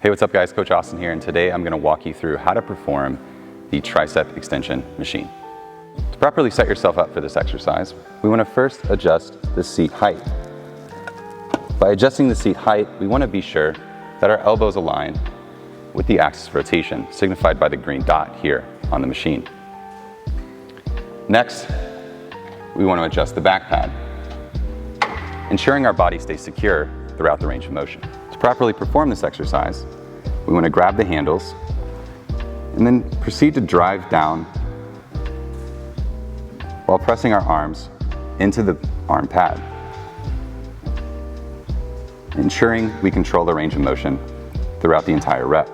Hey, what's up guys? Coach Austin here, and today I'm going to walk you through how to perform the Tricep Extension Machine. To properly set yourself up for this exercise, we want to first adjust the seat height. By adjusting the seat height, we want to be sure that our elbows align with the axis of rotation, signified by the green dot here on the machine. Next, we want to adjust the back pad, ensuring our body stays secure throughout the range of motion. To properly perform this exercise, we want to grab the handles and then proceed to drive down while pressing our arms into the arm pad, ensuring we control the range of motion throughout the entire rep.